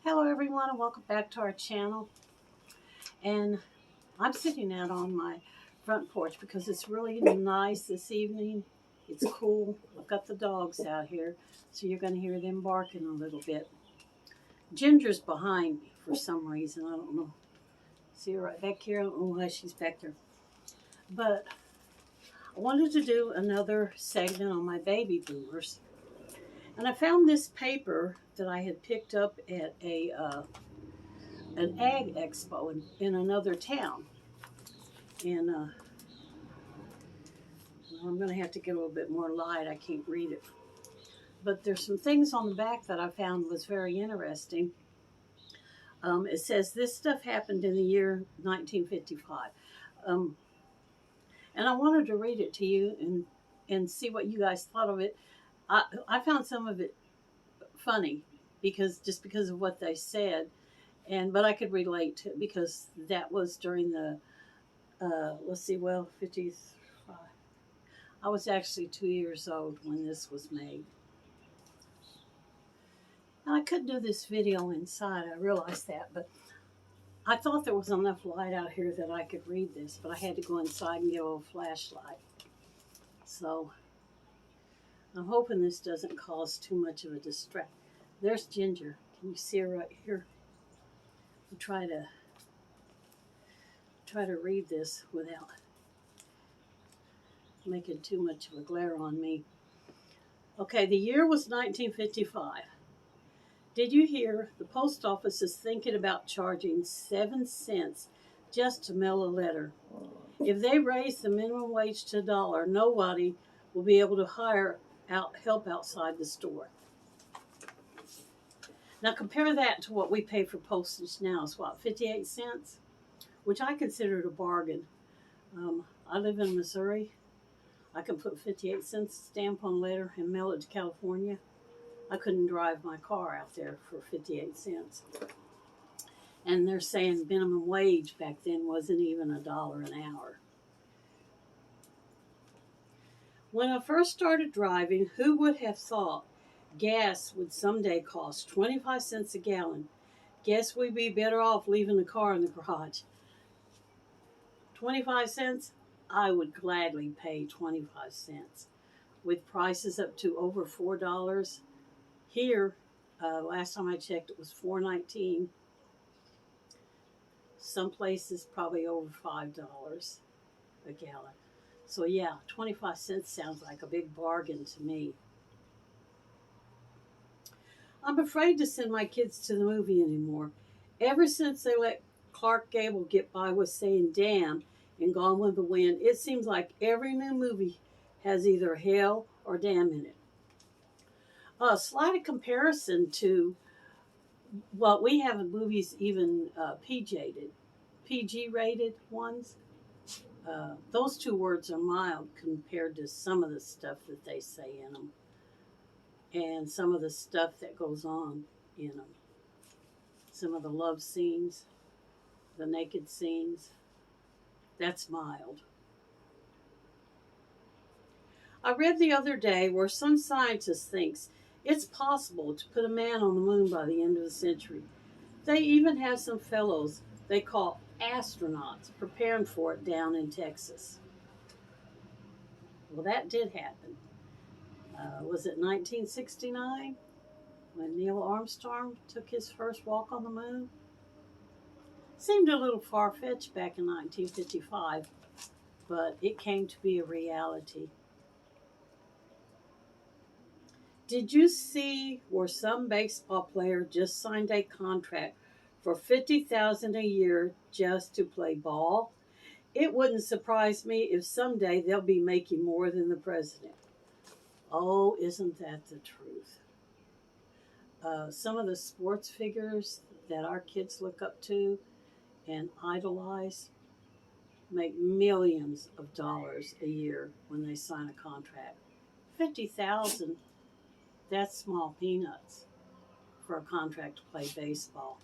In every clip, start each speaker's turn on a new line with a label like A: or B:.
A: Hello everyone and welcome back to our channel. And I'm sitting out on my front porch because it's really nice this evening. It's cool. I've got the dogs out here, so you're going to hear them barking a little bit. Ginger's behind me for some reason. I don't know. See her right back here? I don't know why she's back there. But I wanted to do another segment on my baby boomers. And I found this paper that I had picked up at an ag expo in another town. And I'm going to have to get a little bit more light. I can't read it. But there's some things on the back that I found was very interesting. It says this stuff happened in the year 1955. Um, and I wanted to read it to you and see what you guys thought of it. I found some of it funny because of what they said, but I could relate to it because that was during the 50s. I was actually 2 years old when this was made. Now, I could do this video inside, I realized that, but I thought there was enough light out here that I could read this, but I had to go inside and get a little flashlight. So, I'm hoping this doesn't cause too much of a distraction. There's Ginger. Can you see her right here? I'll try to read this without making too much of a glare on me. Okay, the year was 1955. Did you hear the post office is thinking about charging 7 cents just to mail a letter? If they raise the minimum wage to $1, nobody will be able to hire help outside the store. Now compare that to what we pay for postage now. It's what, 58 cents? Which I consider a bargain. I live in Missouri. I can put 58 cents stamp on a letter and mail it to California. I couldn't drive my car out there for 58 cents. And they're saying minimum wage back then wasn't even $1 an hour. When I first started driving, who would have thought gas would someday cost 25 cents a gallon? Guess we'd be better off leaving the car in the garage. 25 cents? I would gladly pay 25 cents. With prices up to over $4 here, last time I checked, it was $4.19. Some places probably over $5 a gallon. So yeah, 25 cents sounds like a big bargain to me. I'm afraid to send my kids to the movie anymore. Ever since they let Clark Gable get by with saying damn in Gone with the Wind, it seems like every new movie has either hell or damn in it. A slight comparison to what we have in movies, even PG rated ones. Those two words are mild compared to some of the stuff that they say in them and some of the stuff that goes on in them. Some of the love scenes, the naked scenes, that's mild. I read the other day where some scientist thinks it's possible to put a man on the moon by the end of the century. They even have some fellows they call astronauts preparing for it down in Texas. Well, that did happen. Was it 1969 when Neil Armstrong took his first walk on the moon? Seemed a little far-fetched back in 1955, but it came to be a reality. Did you see where some baseball player just signed a contract for $50,000 a year just to play ball? It wouldn't surprise me if someday they'll be making more than the president. Oh, isn't that the truth? Some of the sports figures that our kids look up to and idolize make millions of dollars a year when they sign a contract. 50,000, that's small peanuts for a contract to play baseball.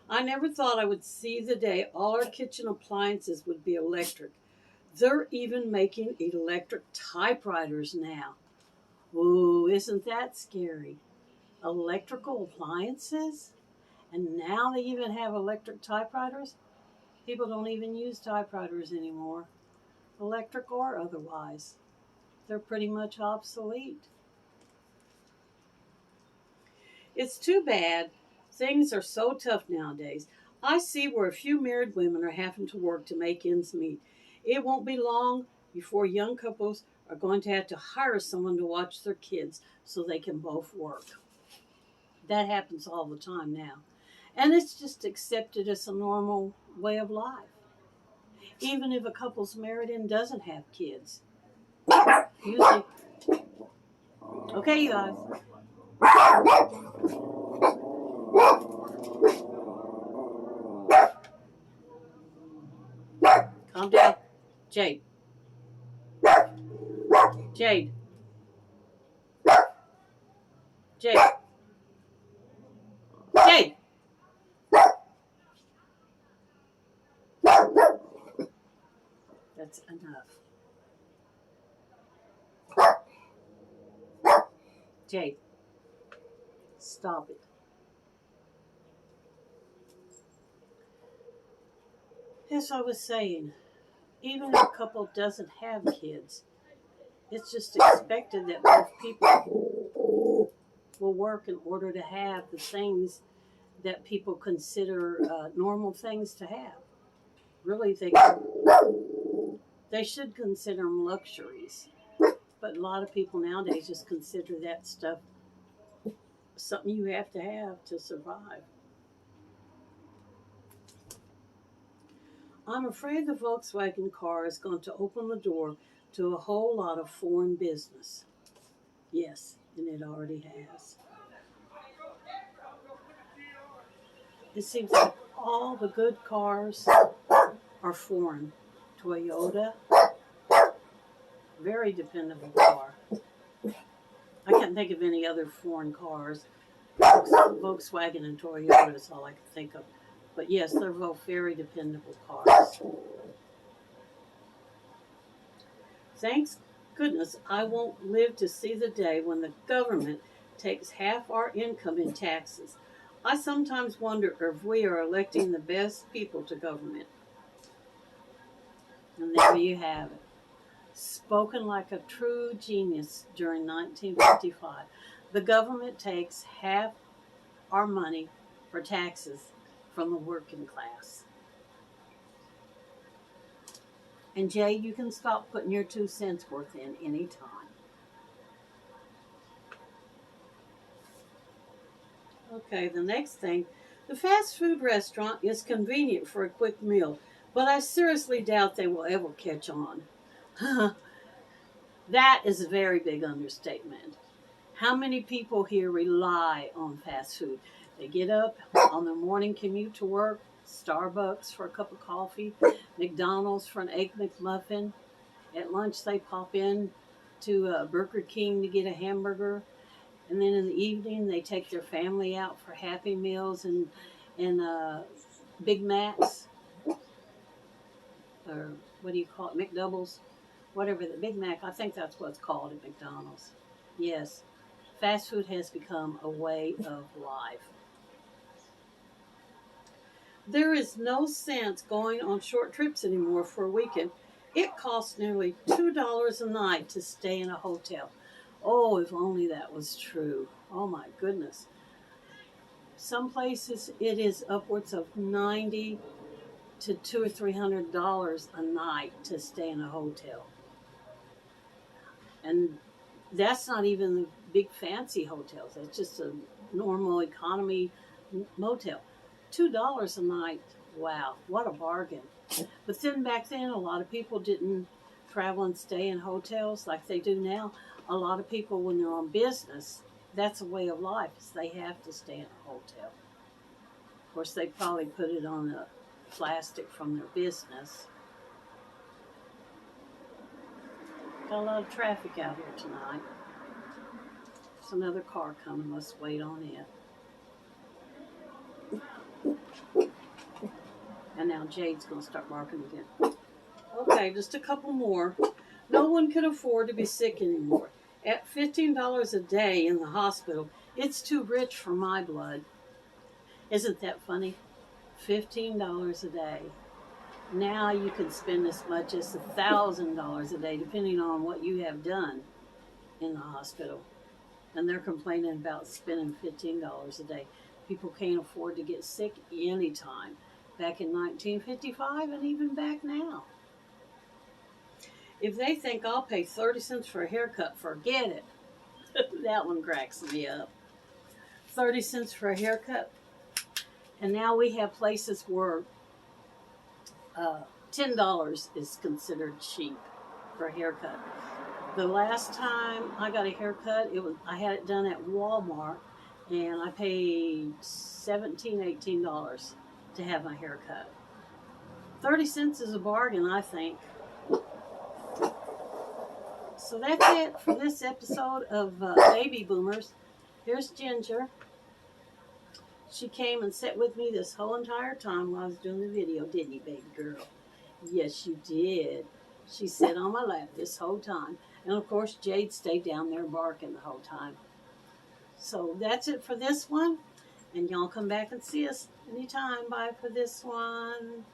A: I never thought I would see the day all our kitchen appliances would be electric. They're even making electric typewriters now. Ooh, isn't that scary? electrical appliances, and now they even have electric typewriters. People don't even use typewriters anymore, electric or otherwise. They're pretty much obsolete. It's too bad. Things are so tough nowadays. I see where a few married women are having to work to make ends meet. It won't be long before young couples are going to have to hire someone to watch their kids so they can both work. That happens all the time now. And it's just accepted as a normal way of life. Even if a couple's married and doesn't have kids. Usually, okay, you guys. Calm down. Jade. Jade. Jade. Jade. That's enough. Jade. Stop it. As I was saying, even if a couple doesn't have kids, it's just expected that both people will work in order to have the things that people consider normal things to have. Really, they should consider them luxuries. But a lot of people nowadays just consider that stuff something you have to survive. I'm afraid the Volkswagen car is going to open the door to a whole lot of foreign business. Yes, and it already has. It seems like all the good cars are foreign. Toyota, very dependable car. I can't think of any other foreign cars. Volkswagen and Toyota is all I can think of. But yes, they're both very dependable cars. Thanks goodness I won't live to see the day when the government takes half our income in taxes. I sometimes wonder if we are electing the best people to government. And there you have it. Spoken like a true genius during 1955. The government takes half our money for taxes from the working class. And Jay, you can stop putting your 2 cents worth in any time. Okay, the next thing. The fast food restaurant is convenient for a quick meal, but I seriously doubt they will ever catch on. That is a very big understatement. How many people here rely on fast food? They get up on their morning commute to work, Starbucks for a cup of coffee, McDonald's for an Egg McMuffin. At lunch, they pop in to Burger King to get a hamburger. And then in the evening, they take their family out for Happy Meals and Big Macs, or what do you call it, McDoubles? Whatever, the Big Mac, I think that's what it's called at McDonald's. Yes, fast food has become a way of life. There is no sense going on short trips anymore for a weekend. It costs nearly $2 a night to stay in a hotel. Oh, if only that was true. Oh my goodness. Some places it is upwards of 90 to $200 or $300 a night to stay in a hotel. And that's not even the big fancy hotels. It's just a normal economy motel. $2 a night. Wow, what a bargain. But then back then, a lot of people didn't travel and stay in hotels like they do now. A lot of people, when they're on business, that's a way of life. Is they have to stay in a hotel. Of course, they probably put it on the plastic from their business. Got a lot of traffic out here tonight. There's another car coming. Let's wait on it. And now Jade's going to start barking again. Okay, just a couple more. No one can afford to be sick anymore. At $15 a day in the hospital, it's too rich for my blood. Isn't that funny? $15 a day. Now you can spend as much as $1,000 a day, depending on what you have done in the hospital. And they're complaining about spending $15 a day. People can't afford to get sick anytime. Back in 1955 and even back now. If they think I'll pay 30 cents for a haircut, forget it. That one cracks me up. 30 cents for a haircut. And now we have places where $10 is considered cheap for a haircut. The last time I got a haircut, I had it done at Walmart, and I paid $17, $18 to have my haircut. 30 cents is a bargain, I think. So that's it for this episode of Baby Boomers. Here's Ginger. She came and sat with me this whole entire time while I was doing the video, didn't you, baby girl? Yes, you did. She sat on my lap this whole time. And of course, Jade stayed down there barking the whole time. So that's it for this one. And y'all come back and see us anytime. Bye for this one.